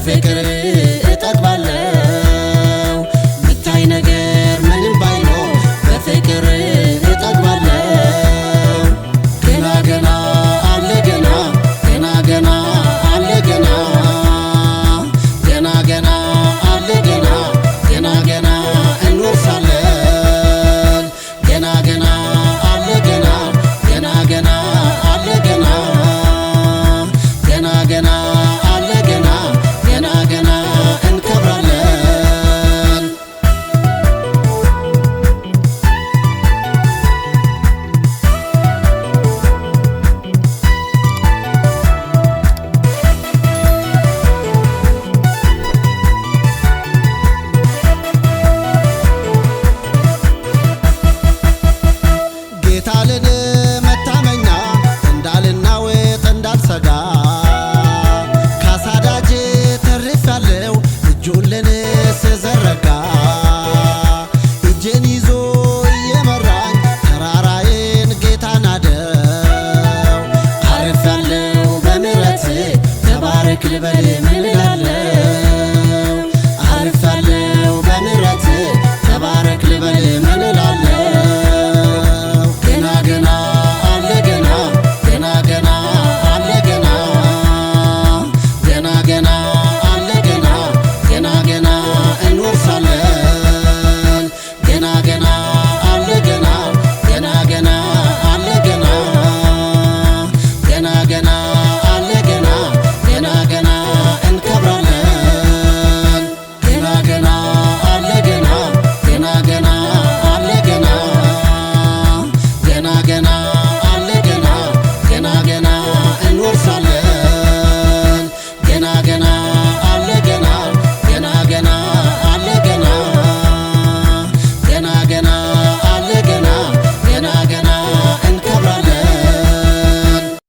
በፍቅር እጠግባለሁ ብታይ ነገር ምንም ባይኖር በፍቅር እጠግባለሁ ገና ገና አለ ገና ገና ገና አለ ገና ገና ገና አለ ገና ገና ገና እንወርሳለን ገና ገና አለ ገና ገና ገና አለ ገና ገና ገና አለ ገና ገና ገና እንከብራለን ጌታ ለኔ መታመኛ እንዳልናወጥ እንዳልሰጋ ካሳዳጄ ተርፌያለሁ እጁን ለኔ ሲዘረጋ እጄን ይዞ እየመራኝ ተራራዬን ጌታ ናደው አርፌያለሁ በምሕረት ተባረክ ልበል ምን እላለሁ አርፌያለሁ በምሕረት ተባረክ ልበል